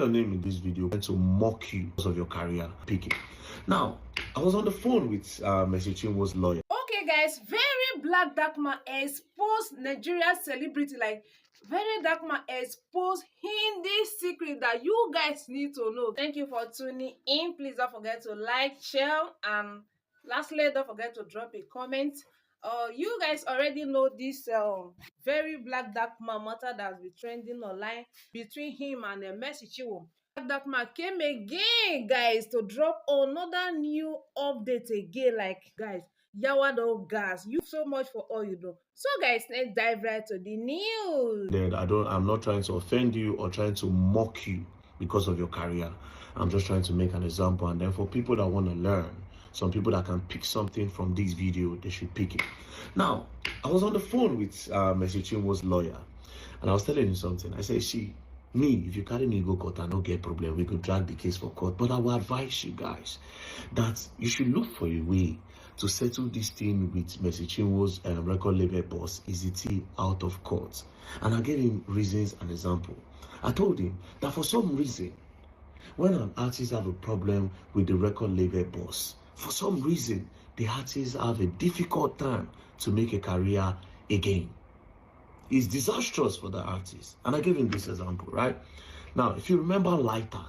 your name in this video to mock you because of your career picking. Now, I was on the phone with Mercy Chinwo's lawyer. Okay, guys, very black dark man exposed Nigeria celebrity, like very dark man exposed Hindi secret that you guys need to know. Thank you for tuning in. Please don't forget to like, share, and lastly, don't forget to drop a comment. You guys already know this very black dark man matter that's been trending online between him and Mercy Chinwo. Black man came again, guys, to drop another new update again. Like, guys, Yawado gas, you so much for all you do. So guys, let's dive right to the news. Then I'm not trying to offend you or trying to mock you because of your career. I'm just trying to make an example, and then for people that want to learn, some people that can pick something from this video, they should pick it. Now, I was on the phone with Mercy Chinwo's lawyer, and I was telling him something. I said, see, me, if you carry me go court, I don't get problem. We could drag the case for court. But I will advise you guys that you should look for a way to settle this thing with Mercy Chinwo's record label boss, EZT, out of court. And I gave him reasons and example. I told him that for some reason, when an artist have a problem with the record label boss, for some reason, the artists have a difficult time to make a career again. It's disastrous for the artist. And I gave him this example, right? Now, if you remember Lighter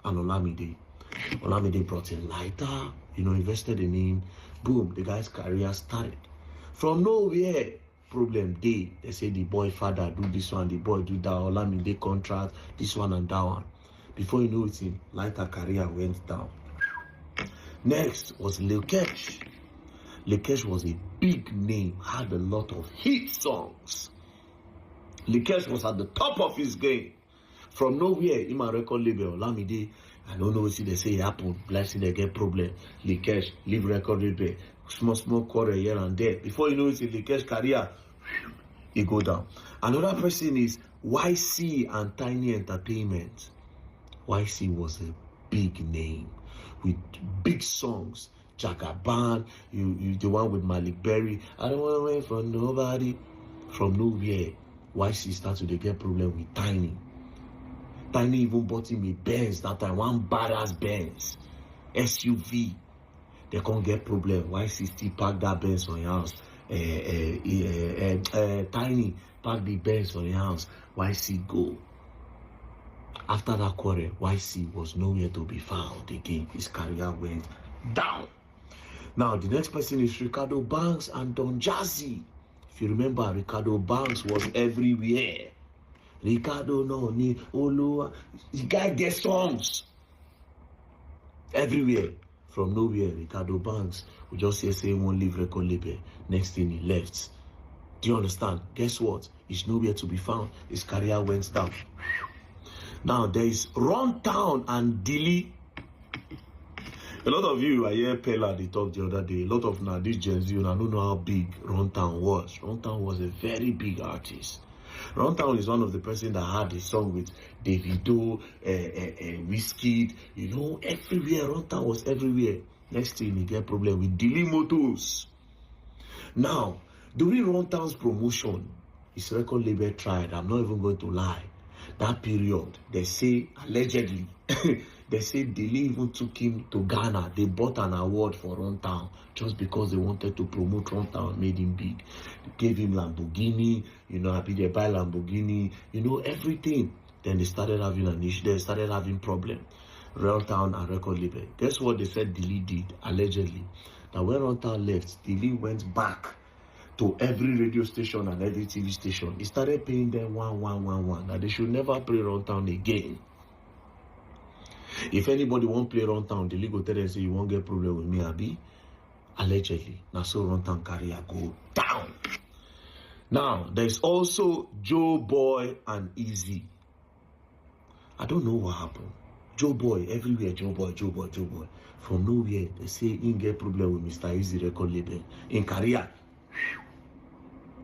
and Olamide brought in Lighter, invested in him. Boom, the guy's career started. From nowhere, problem day. They say the boy father do this one, the boy do that, Olamide contract, this one and that one. Before you know it, Lighter career went down. Next was Lekesh. Lekesh was a big name, had a lot of hit songs. Lekesh was at the top of his game. From nowhere, in my record label, Olamide, I don't know what they say happen. Blessing they get problem. Lekesh, leave record label, small quarter here and there. Before you know it, Lekesh career, it go down. Another person is YC and Tiny Entertainment. YC was a big name with big songs. Jagaban, you the one with Malik Berry. I don't want to wait for nobody. From nowhere, YC started to get problem with Tiny. Tiny even bought him a Benz that time, one badass Benz SUV. They can't get problem. YC still park that Benz on your house. Tiny park the Benz on your house. YC go. After that quarrel, YC was nowhere to be found again. His career went down. Now, the next person is Ricardo Banks and Don Jazzy. If you remember, Ricardo Banks was everywhere. Ricardo no ni Oluwa. The guy gets songs everywhere. From nowhere, Ricardo Banks would just say he won't leave record label. Next thing he left. Do you understand? Guess what? He's nowhere to be found. His career went down. Now there is Runtown and Dilly. A lot of you, I hear Pella, they talked the other day. A lot of now, this Gen Z, I don't know how big Runtown was. Runtown was a very big artist. Runtown is one of the person that had a song with Davido, Wizkid, everywhere. Runtown was everywhere. Next thing, he get problem with Dilly Motors. Now, during Runtown's promotion, his record label tried. I'm not even going to lie. That period, they say, allegedly, they say Dilly even took him to Ghana. They bought an award for Runtown just because they wanted to promote Runtown, made him big. They gave him Lamborghini, happy they buy Lamborghini, everything. Then they started having an issue. They started having problem. Runtown and record label. Guess what they said Dilly did, allegedly? Now when Runtown left, Dilly went back to every radio station and every TV station. He started paying them 1,111 that they should never play Runtown again. If anybody won't play Runtown, the league will tell them, say, you won't get problem with me, Abi. Allegedly. Now, so Runtown career go down. Now, there's also Joe Boy and Easy. I don't know what happened. Joe Boy, everywhere, Joe Boy. From nowhere, they say he get problem with Mr. Easy record label. In career,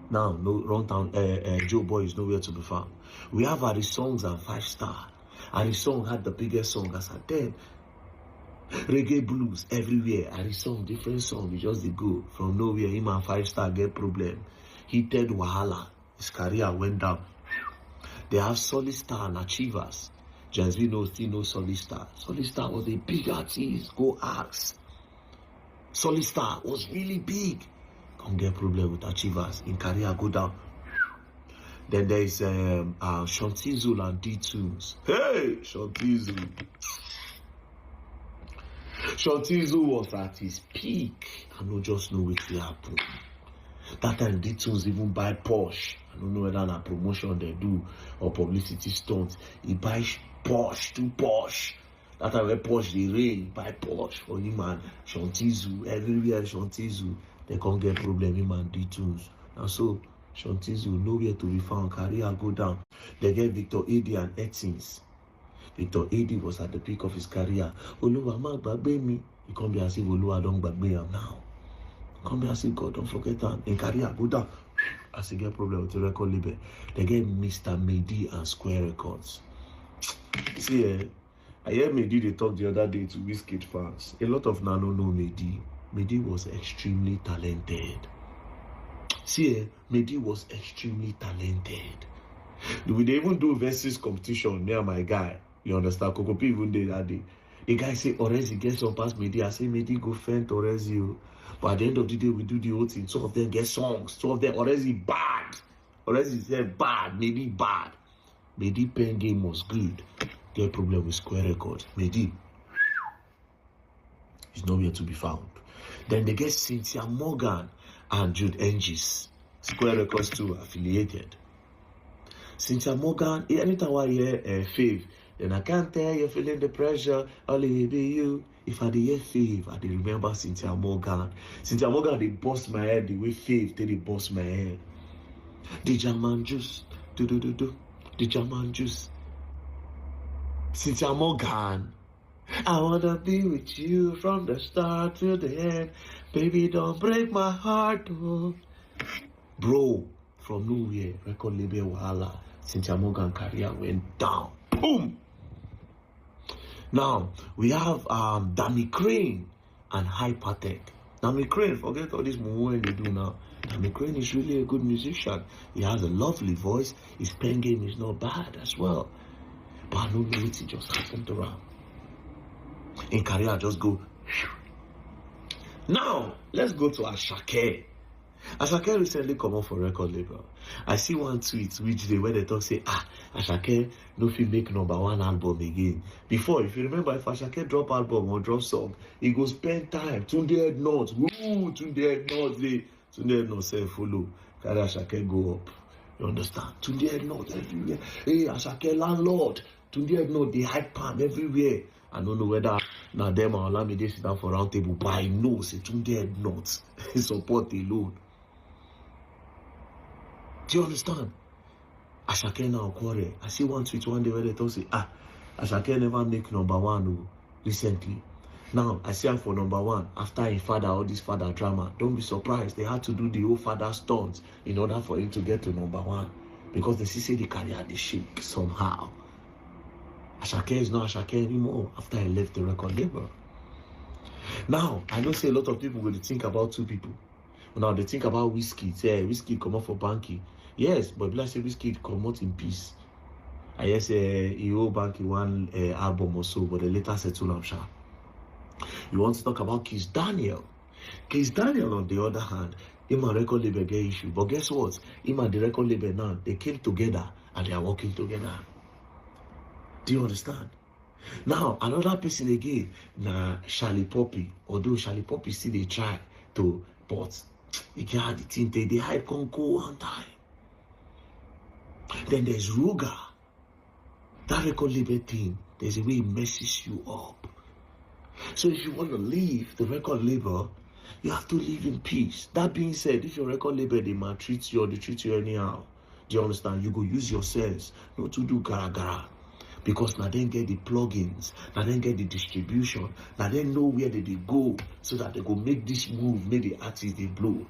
now, no Runtown, Joe Boy is nowhere to be found. We have Ari Songs and 5 Star. Ari Song had the biggest song as a then. Reggae blues everywhere. Ari Song, different song. We just did go. From nowhere, him and 5 Star get problem. Heated Wahala. His career went down. They have Solid Star and Achievers. Jazzy knows, still knows Solid Star. Solid Star was a big artist. Go ask. Solid Star was really big. Can't get problem with achievers. In career, go down. Then there is Shantizu and D-Tunes. Hey, Shantizu. Shantizu was at his peak. I don't just know what will happen. That time D-Tunes even buy Porsche. I don't know whether na promotion they do or publicity stunts. He buys Porsche, 2 Porsche. That time when Porsche they rain, he buy Porsche for him and Shantizu. Everywhere Shantizu, they can't get problem him and D-Tunes. And so Shantizu nowhere to be found. Career go down. They get Victor Edi and Etins. Victor Edi was at the peak of his career. Oluwa ma gbagbe mi. He can't be as if Oluwa don't gbagbe him now. Can't be as if God don't forget that. In career go down. As he get problem with the record label, they get Mr. Mehdi and Square Records. See, I hear Mehdi they talk the other day to Wizkid fans. A lot of Nano know Mehdi. Mehdi was extremely talented. See, Mehdi was extremely talented. We they even do versus competition near my guy. You understand? Kokopi even did that day. The guy say, Orezi get some past Mehdi. I say, Mehdi go fend Orezi. But at the end of the day, we do the whole thing. Some of them get songs. Some of them Orezi bad. Orezi said bad. Mehdi bad. Mehdi pen game was good. Get problem with Square Records. Mehdi is nowhere to be found. Then they get Cynthia Morgan and Jude Engis. Square Records too affiliated. Cynthia Morgan, anytime I hear Fave, then I can't tell you're feeling the pressure, only be you. If I hear Fave, I remember Cynthia Morgan. Cynthia Morgan, they bust my head the way Fave, they bust my head. The German juice, the German juice. Cynthia Morgan, I wanna be with you from the start to the end. Baby, don't break my heart, oh. Bro, from nowhere, record label wahala. Cynthia Morgan career went down. Boom! Now, we have Dami Crane and Hypertech. Dami Crane, forget all this movement they do now. Dami Crane is really a good musician. He has a lovely voice. His pen game is not bad as well. But I don't know what it just happened around. In career, I just go. Now, let's go to Asake. Asake recently come up for record label. I see one tweet which day where they talk say, Asake no fit make #1 album again. Before, if you remember, if Asake drop album or drop song, he go spend time. Tunde Head North. Woo! Tunde Head North. Tunde Head North say follow. Carry Asake go up. You understand? Tunde Head North everywhere. Hey, Asake landlord. Tunde Head North, they hype palm everywhere. I don't know whether now them or Olamide sit down for round table, but I know say Tunde Head North support alone. Do you understand? Asake now quarrel. I see one tweet one day where they talk say, Asake never make #1 recently. Now I see him for #1 after his father, all this father drama. Don't be surprised. They had to do the whole father stunts in order for him to get to #1. Because they see the career they shake somehow. Asake is not Asake anymore after I left the record label. Now, I know say a lot of people will think about 2 people. Now they think about Wizkid. Say Wizkid come out for Banky. Yes, but let's say Wizkid come out in peace. I guess he owe Banky one album or so, but they later settle him sharp. You want to talk about Kiss Daniel? Kiss Daniel, on the other hand, him and record label get issue. But guess what? Him and the record label now, they came together and they are working together. Do you understand? Now, another person again, Charlie Poppy. Although Charlie Poppy still they try to, but he can't the thing they hype can go one time. Then there's Ruga. That record label thing, there's a way it messes you up. So if you want to leave the record label, you have to live in peace. That being said, if your record label they maltreat you or they treat you anyhow, do you understand? You go use your sense not to do gara. Because now then get the plugins, now then get the distribution, now then know where they go so that they go make this move, make the artists they blow.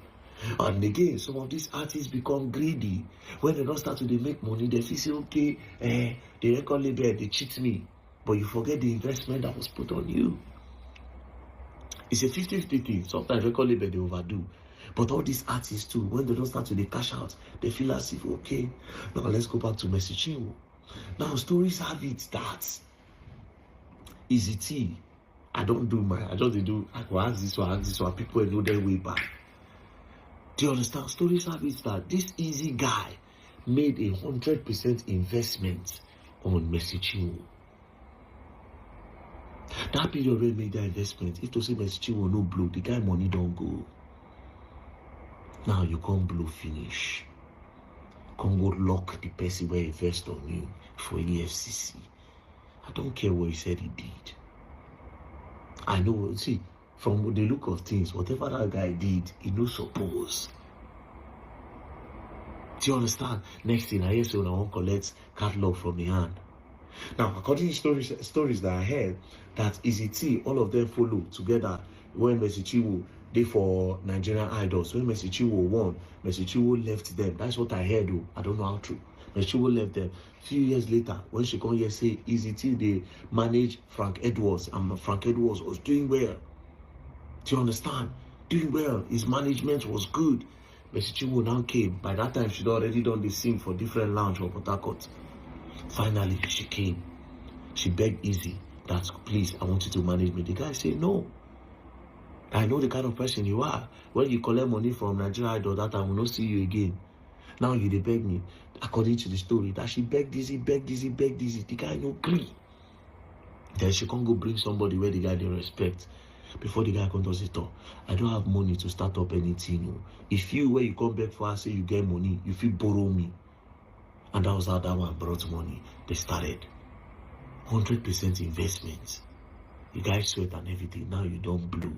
And again, some of these artists become greedy. When they don't start to make money, they feel say, okay, the record label, they cheat me. But you forget the investment that was put on you. It's a 50-50 thing. Sometimes record label, they overdo. But all these artists too, when they don't start to cash out, they feel as if, okay, now let's go back to Mercy Chinwo. Now, stories have it that easy tea. I just do, I go ask this one, people know their way back. Do you understand? Stories have it that this easy guy made 100% investment on Mercy Chinwo. That period where he made that investment, if to say Mercy Chinwo no blow, the guy money don't go. Now you can't blow finish. Can't go lock the person where invest on you for EFCC. I don't care what he said he did. I know, see, from the look of things, whatever that guy did, he no suppose. Do you understand? Next thing I hear, so I won't collect catalog from the hand. Now, according to stories that I heard, that Easy T, all of them follow together when Mercy Chinwo they for Nigerian Idols. When Mercy Chinwo won, Mercy Chinwo left them. That's what I heard though. I don't know how true. Mercy Chinwo left them. A few years later, when she come here say Easy T, they managed Frank Edwards, and Frank Edwards was doing well. Do you understand? Doing well. His management was good. Mercy Chinwo now came. By that time, she'd already done the sing for different lounge for Port Harcourt. Finally, she came. She begged Easy that, please, I want you to manage me. The guy said, no. I know the kind of person you are. When you collect money from Nigeria Idol, that I will not see you again. Now you dey beg me. According to the story, that she begged Easy. The guy no agree. Then she can't go bring somebody where the guy they respect. Before the guy comes to say, I don't have money to start up anything. If you, where you come back for us, say you get money, you feel borrow me. And that was how that one brought money. They started 100% investment. You guys sweat and everything. Now you don't blow.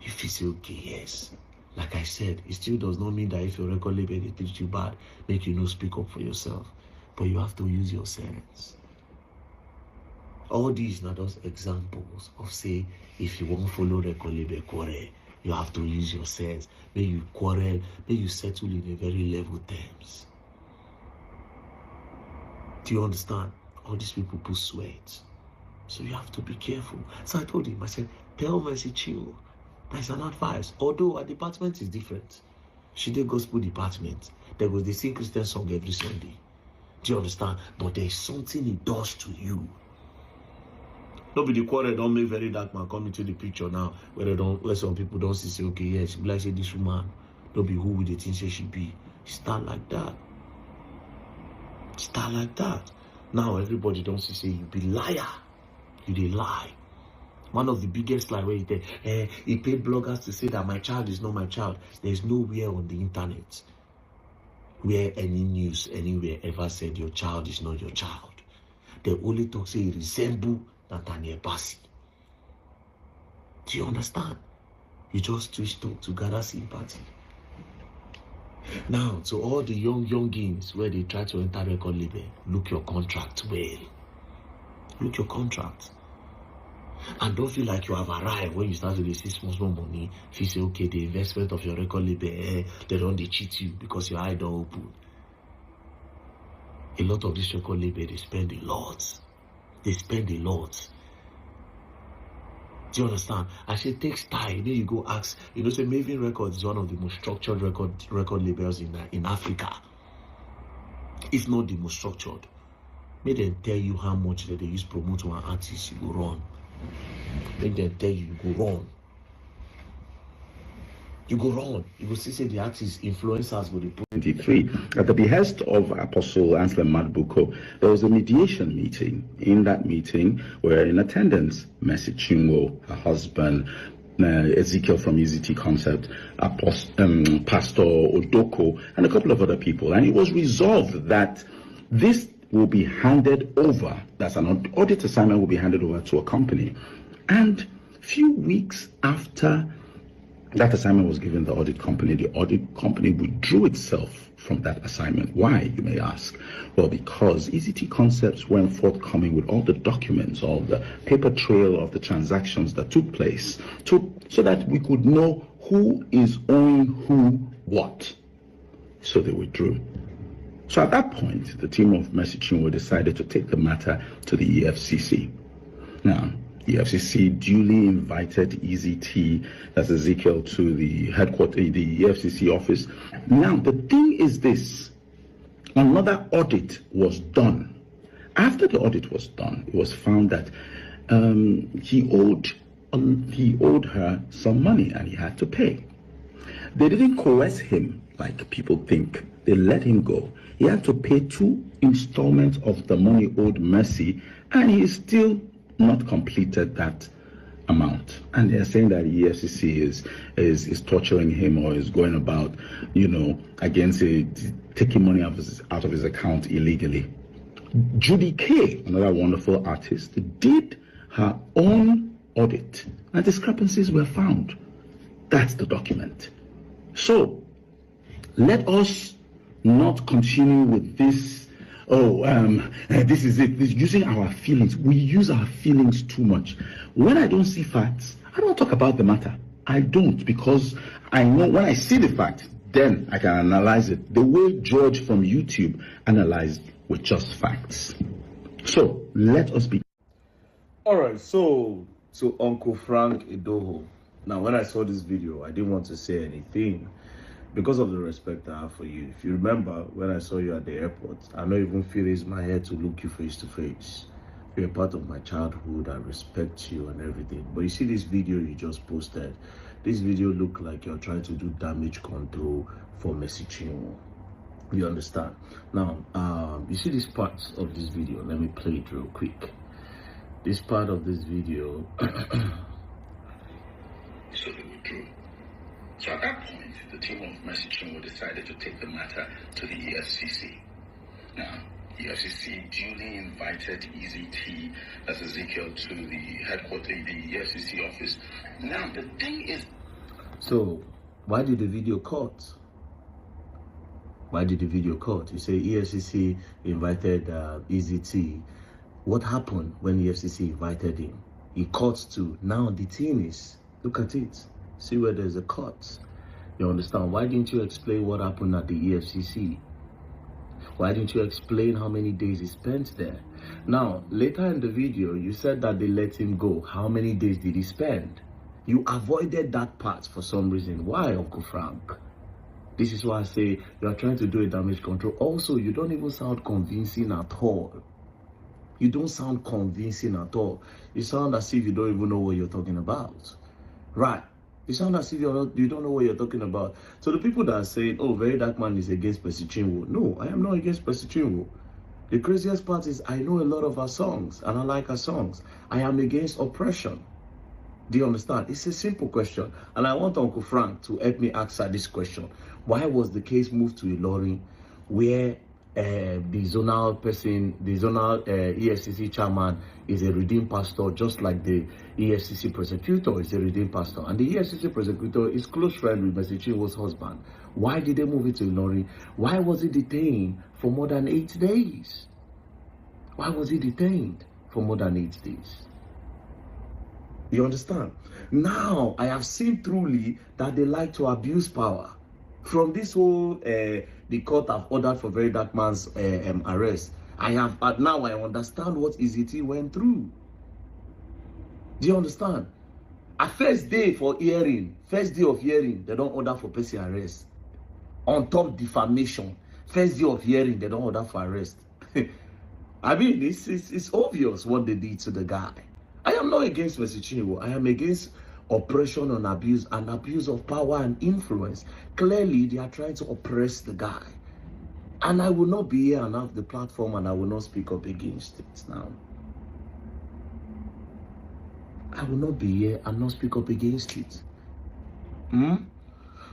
If you say, okay, yes. Like I said, it still does not mean that if your record label they treat you bad, make you no speak up for yourself. But you have to use your sense. All these are just examples of say, if you won't follow record label quarrel, you have to use your sense. May you quarrel, may you settle in a very level terms. Do you understand? All these people put sweat. So you have to be careful. So I told him, I said, tell Mercy Chinwo, that's an advice. Although our department is different. She did gospel department. There was the same Christian song every Sunday. Do you understand? But there's something it does to you. Nobody the quarrel don't make very dark man come into the picture now where some people don't say, okay, yes, like say this woman, don't be who would they think say she be. Start like that. Start like that. Now everybody don't say you be liar. You dey lie. One of the biggest lie where he paid bloggers to say that my child is not my child. There's nowhere on the internet where any news anywhere ever said your child is not your child. They only talk say it resemble Nathaniel Bassey. Do you understand? You just twist up to gather sympathy. Now, to all the youngins where they try to enter record label, look your contract well. Look your contract. And don't feel like you have arrived when you start to receive small money. If you say, okay, the investment of your record label, they don't cheat you because your eye don't open. A lot of this record label, they spend a lot. They spend a lot. Do you understand? I say it takes time. Then you go ask. You know, say Maven Records is one of the most structured record labels in Africa. If not the most structured. Make them tell you how much that they use promote one artist, you go run. Make them tell you, you go run. You go run. You go see say the artist influencers go dey put. 23. At the behest of Apostle Anselm Madbuko, there was a mediation meeting. In that meeting were in attendance Mercy Chinwo, her husband, Ezekiel from EZT Concept, Pastor Odoko, and a couple of other people. And it was resolved that this will be handed over, that's an audit assignment will be handed over to a company. And few weeks after that assignment was given the audit company withdrew itself from that assignment. Why, you may ask? Well, because EZT Concepts went forthcoming with all the documents, all the paper trail of the transactions that took place, so that we could know who is owing who what. So they withdrew. So at that point, the team of Mercy Chinwo decided to take the matter to the EFCC. Now, the EFCC duly invited EZT, that's Ezekiel, to the headquarters, the EFCC office. Now, the thing is this. Another audit was done After the audit was done, it was found that he owed her some money and he had to pay. They didn't coerce him like people think. They let him go. He had to pay 2 installments of the money owed Mercy, and he still not completed that amount. And they're saying that EFCC is torturing him or is going about, against it, taking money out of his account illegally. Judy K, another wonderful artist, did her own audit, and discrepancies were found. That's the document. So let us not continue with this. This is it. This, using our feelings. We use our feelings too much. When I don't see facts, I don't talk about the matter. I don't, because I know when I see the fact, then I can analyze it the way George from YouTube analyzed with just facts. So let us be. All right. So Uncle Frank Edoho. Now, when I saw this video, I didn't want to say anything because of the respect I have for you. If you remember, when I saw you at the airport, I not even feel it's my head to look you face to face. You're a part of my childhood. I respect you and everything. But you see this video you just posted. This video look like you're trying to do damage control for Mercy Chinwo. You understand? Now, you see this part of this video. Let me play it real quick. This part of this video. So they withdrew. So at that point, the team of Mercy Chinwo decided to take the matter to the EFCC. Now, EFCC duly invited EZT, that's Ezekiel, to the headquarters, the EFCC office. Now, the thing is... So, why did the video cut? Why did the video cut? You say EFCC invited EZT. What happened when EFCC invited him? He cut to, now the thing is, look at it. See where there's a cut. You understand? Why didn't you explain what happened at the EFCC? Why didn't you explain how many days he spent there? Now, later in the video, you said that they let him go. How many days did he spend? You avoided that part for some reason. Why, Uncle Frank? This is why I say you are trying to do a damage control. Also, you don't even sound convincing at all. You don't sound convincing at all. You sound as if you don't even know what you're talking about. Right. You sound as if you don't know what you're talking about. So the people that are saying, oh, Very Dark Man is against Mercy Chinwo. No, I am not against Mercy Chinwo. The craziest part is I know a lot of her songs and I like her songs. I am against oppression. Do you understand? It's a simple question. And I want Uncle Frank to help me answer this question. Why was the case moved to Ilorin where the zonal EFCC chairman is a redeemed pastor, just like the EFCC prosecutor is a redeemed pastor, and the EFCC prosecutor is close friend with Mercy Chinwo's husband? Why did they move it to Ilorin? Why was he detained for more than 8 days? Why was he detained for more than 8 days? You understand? Now I have seen truly that they like to abuse power. From this whole the court have ordered for Very Dark Man's arrest, now I understand what EZT went through. Do you understand? A first day of hearing, they don't order for person arrest. On top defamation, first day of hearing, they don't order for arrest. I mean, it's obvious what they did to the guy. I am not against Mercy Chinwo. I am against oppression and abuse of power and influence. Clearly, they are trying to oppress the guy. And I will not be here and have the platform and I will not speak up against it now. I will not be here and not speak up against it.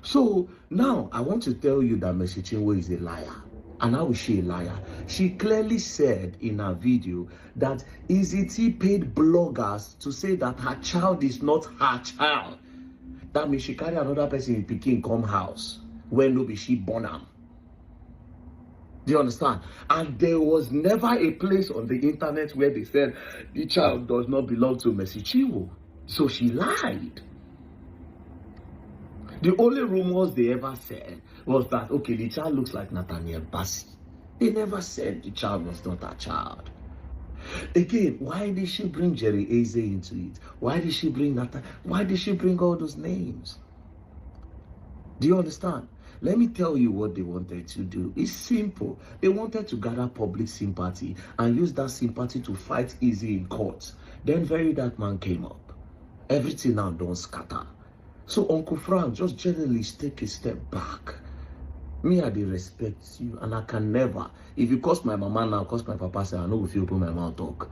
So, now, I want to tell you that Mercy Chinwo is a liar. And how is she a liar? She clearly said in her video that EZT paid bloggers to say that her child is not her child. That means she carry another person in Peking come house when no be she born am. Do you understand? And there was never a place on the internet where they said the child does not belong to Mercy Chinwo. So she lied. The only rumors they ever said was that, okay, the child looks like Nathaniel Bassey. They never said the child was not her child. Again, why did she bring Jerry Eze into it? Why did she bring Nathan? Why did she bring all those names? Do you understand? Let me tell you what they wanted to do. It's simple. They wanted to gather public sympathy and use that sympathy to fight easy in court. Then very dark man came up. Everything now don't scatter. So Uncle Frank, just generally take a step back. Me, I dey respect you, and I can never. If you curse my mama now, curse my papa, say I know if you open my mouth talk.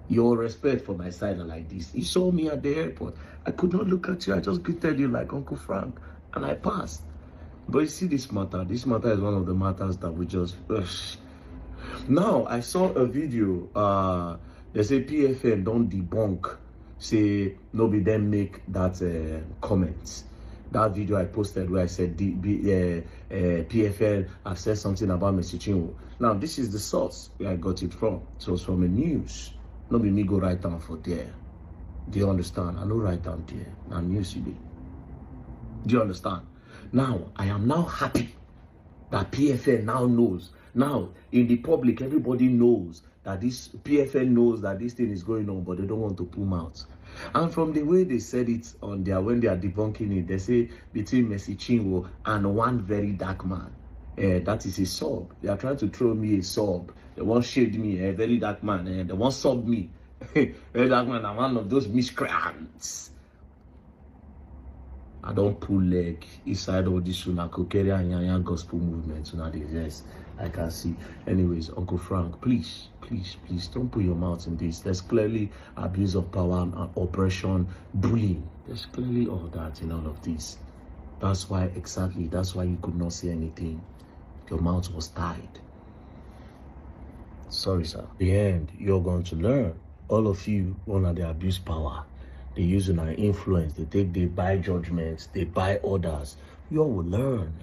Your respect for my side are like this. You saw me at the airport. I could not look at you. I just greeted you like Uncle Frank, and I passed. But you see this matter. This matter is one of the matters that we just. Now I saw a video. They say PFN don't debunk. Say nobody then make that comments. That video I posted where I said PFN have said something about Mercy Chinwo. Now this is the source where I got it from. So it's from a news. Not be me go write down for there. Do you understand? I know write down there. Now news you do. Do you understand? Now I am now happy that PFN now knows. Now in the public, everybody knows that this PFN knows that this thing is going on, but they don't want to pull out. And from the way they said it on their when they are debunking it, they say between Mercy Chinwo and one very dark man. That is a sub. They are trying to throw me a sub. They want shade me, a very dark man. They want sub me. Very dark man, I'm one of those miscreants. I don't pull leg inside all this Sunakokeri and Yanya gospel movement. Yes, I can see. Anyways, Uncle Frank, please don't put your mouth in this. There's clearly abuse of power and oppression, bullying. There's clearly all that in all of this. That's why you could not say anything. Your mouth was tied. Sorry, sir. In the end, you're going to learn. All of you, one of the abuse power. They use our influence. They buy judgments. They buy orders. You all will learn.